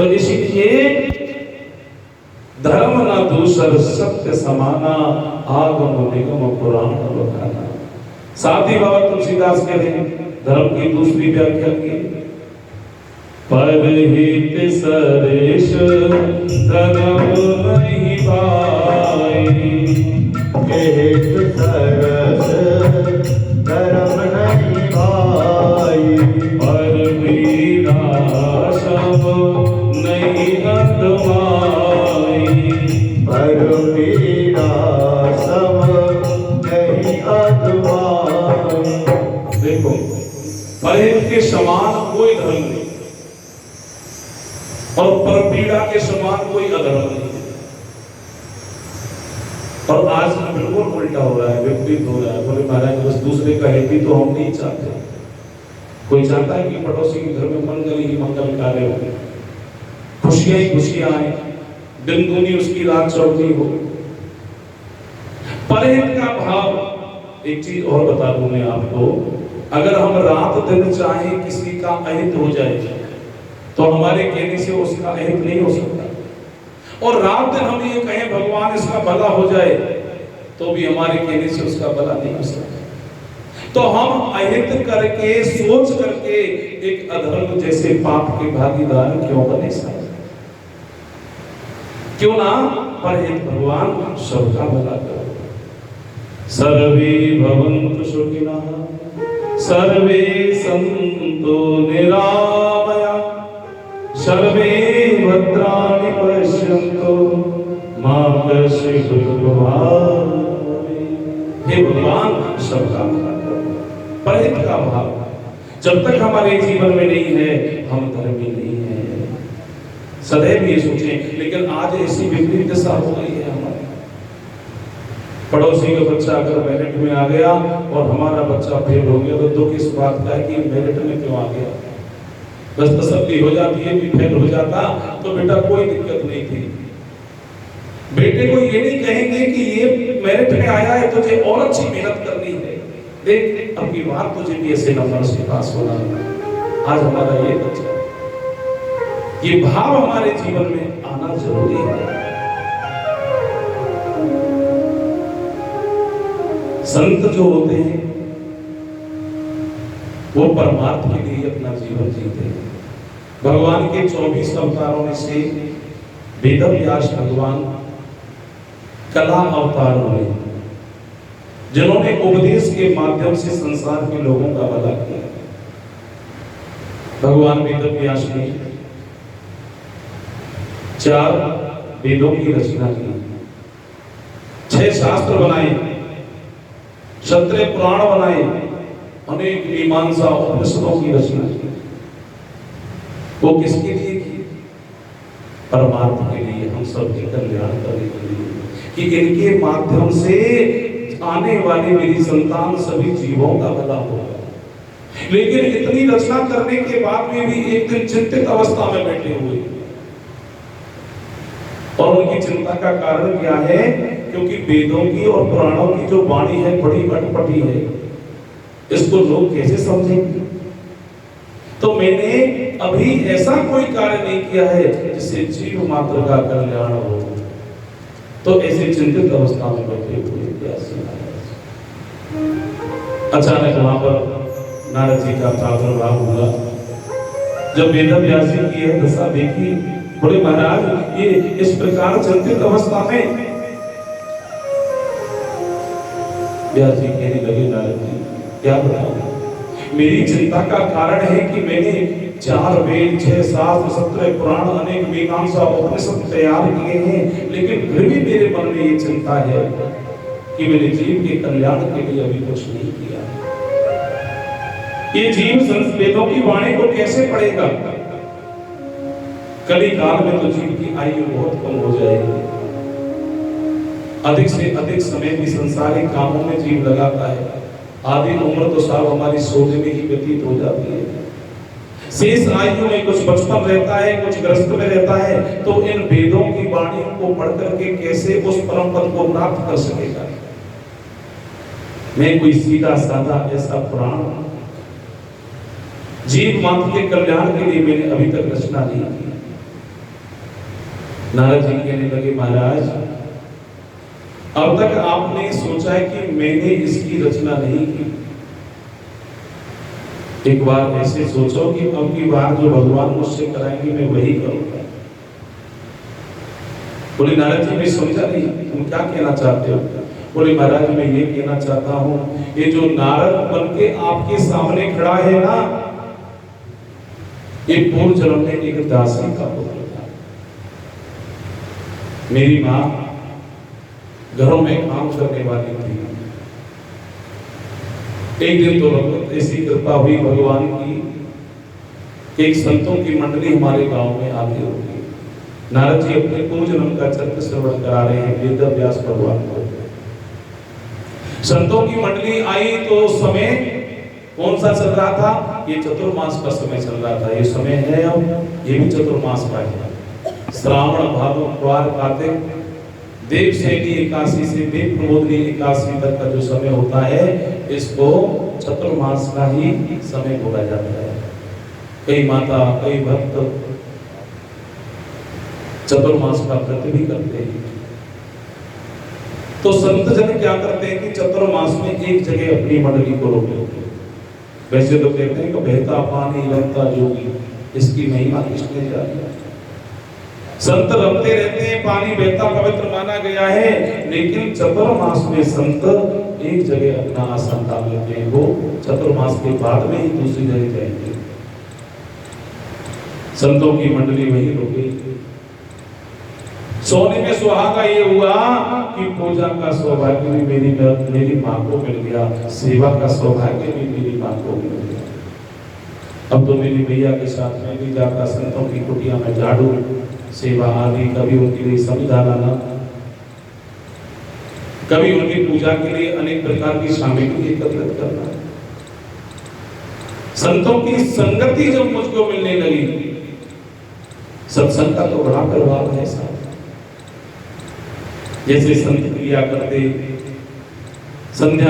तो इसीलिए धर्म ना दूसर सत्य समाना, आगम निगम पुराण बखाना। साथ ही बाबा तुलसीदास कह रहे हैं धर्म की दूसरी व्याख्या की, परहित सरेश धर्म नहीं पाई, हित सरस धर्म नहीं भाई, पर सब नहीं अधमाई, पर पीड़ा सब नहीं अधमाई। देखो परहित के समान कोई धर्म नहीं और परपीड़ा के समान कोई अधर्म नहीं। और आज बिल्कुल उल्टा हो रहा है, विपरीत हो रहा है। बोले महाराज बस दूसरे का हित ही तो हम नहीं चाहते। कोई चाहता है कि पड़ोसी के घर में मंगल ही मंगल कार्य हो, खुशियां ही खुशियां आए, दिन दूनी उसकी रात चौथी हो। परहित का भाव, एक चीज और बता दूं मैं आपको, अगर हम रात दिन चाहे किसी का अहित हो जाए तो हमारे कहने से उसका अहित नहीं हो सकता, और रात दिन हम ये कहें भगवान इसका भला हो जाए तो भी हमारे कहने से उसका भला नहीं हो सकता। तो हम अहित करके सोच करके एक अधर्म जैसे पाप के भागीदार क्यों बने साहब? क्यों ना परहित भगवान सबका भला करो। सर्वे भवन्तु सुखिनः सर्वे सन्तु निरामया सर्वे भद्राणि पश्यन्तु मा कश्चित् दुर्भाग्यं। हे भगवान सबका भला करो। परहित का भाव जब तक हमारे जीवन में नहीं है हम धर्मी नहीं है, सदैव ये सोचें। लेकिन आज ऐसी विपरीत दशा हो गई है हमारी, पड़ोसी का बच्चा अगर मेरिट में आ गया और हमारा बच्चा फेल हो गया तो दुख इस बात का है कि मेरिट में क्यों आ गया। बस तसल्ली हो जाती है कि फेल हो जाता तो बेटा कोई दिक्कत नहीं थी। बेटे को ये नहीं कहेंगे कि ये मेरिट में आया है तुझे और अच्छी मेहनत करनी है, देख अपनी बात तुझे भी ऐसे नंबर से पास होना है। आज हमारा ये बच्चा, ये भाव हमारे जीवन में आना जरूरी है। संत जो होते हैं वो परमार्थ के लिए अपना जीवन जीते हैं। भगवान के 24 अवतारों में से वेदव्यास भगवान कला अवतार हुए, जिन्होंने उपदेश के माध्यम से संसार के लोगों का भला किया। भगवान वेदव्यास ने 4 वेदों की रचना की, 6 शास्त्र बनाए, 17 पुराण बनाए, अनेक मीमांसा उपनिषदों की रचना की। वो किसके लिए की? परमार्थ के लिए, हम सबके कल्याण करने के लिए, कि इनके माध्यम से आने वाली मेरी संतान सभी जीवों का भला होगा। लेकिन इतनी रचना करने के बाद में भी एक दिन चिंतित अवस्था में बैठे हुए, और उनकी चिंता का कारण क्या है? क्योंकि वेदों की और पुराणों की जो वाणी है बड़ी अटपटी है, इसको लोग कैसे समझेंगे? तो मैंने अभी ऐसा कोई कार्य नहीं किया है जिससे जीव मात्र का कल्याण हो। तो ऐसे चिंतित अवस्था में बैठे हुए अचानक वहां पर नारद जी का प्रादुर्भाव हुआ। जब वेदव्यास जी की यह दशा देखी, बोले महाराज ये इस प्रकार चिंतित अवस्था में। व्यास जी कहने लगे नारद जी क्या बताऊं, मेरी चिंता का कारण है कि मैंने 4 वेद, 6 शास्त्र, 17 पुराण, अनेक मीमांसा उपनिषद तैयार किए हैं, लेकिन फिर भी मेरे मन में ये चिंता है कि मैंने जीव के कल्याण के लिए अभी कुछ नहीं किया। ये जीव वेदों की वाणी को कैसे पढ़ेगा? कली काल में तो जीव की आयु बहुत कम हो जाएगी, अधिक से अधिक समय भी संसारिक कामों में जीव लगाता है। आधी उम्र तो साहब हमारी सोने में ही व्यतीत हो जाती है। शेष आयु में कुछ बचपन रहता है, कुछ ग्रस्त में रहता है, तो इन वेदों की वाणी को पढ़ करके कैसे उस परम पद को प्राप्त कर सकेगा? मैं कोई सीधा साधा ऐसा पुराण जीव मात्र के कल्याण के लिए मैंने अभी तक रचना नहीं की। नारद जी कहने लगे, महाराज अब तक आपने सोचा है कि मैंने इसकी रचना नहीं की। एक बार ऐसे सोचो कि अब की बार जो भगवान मुझसे कराएंगे मैं वही करूंगा। बोले नारद जी मैं समझा नहीं, तुम क्या कहना चाहते हो? बोले महाराज मैं ये कहना चाहता हूँ, ये जो नारद बन के आपके सामने खड़ा है ना, ये पूर्व जन्म में एक दासी का पुत्र था। मेरी माँ घरों में काम करने वाली थी। एक दिन तो भगवत ऐसी कृपा हुई भगवान की कि एक संतों की मंडली हमारे गांव में आती होगी। नारद जी अपने पूर्व जन्म का चरित्र श्रवण करा रहे हैं वेद व्यास भगवान को। संतों की मंडली आई तो समय कौन सा चल रहा था? ये चतुर्मास का समय चल रहा था। ये समय है अब ये भी चतुर्मास का है। श्रावण भादो द्वार कार्तिक देवशैनी एकादशी से देव प्रबोधनी एकादशी तक का जो समय होता है, इसको चतुर्मास का ही समय बोला जाता है। कई माता कई भक्त चतुर्मास का व्रत भी करते हैं। तो संत जन क्या करते हैं कि चतुर्मास में एक जगह अपनी मंडली को रोक लेते हैं। वैसे तो कहते हैं कि बहता पानी रमता जोगी, इसकी महिमा किसने जानी? संत रमते रहते हैं, पानी बहता पवित्र माना गया है, लेकिन चतुर्मास में संत एक जगह अपना आसन डाल लेते हैं। वो चतुर्मास के बाद में ही दूसरी जगह जाएंगे। संतों की मंडली वही रुकी। सोने में सुहागा ये हुआ कि पूजा का सौभाग्य भी मेरी माँ को मिल गया, सेवा का सौभाग्य भी मेरी माँ को मिल गया। अब तो मेरी भैया के साथ में भी जाकर संतों की कुटिया में झाड़ू सेवा आदि, कभी उनके लिए संविधा लाना, कभी उनकी पूजा के लिए अनेक प्रकार की सामग्री एकत्रित करना। संतों की संगति जब मुझको मिलने लगी, सत्संग का तो बड़ा प्रभाव है साहब। जैसे संत क्रिया करते संध्या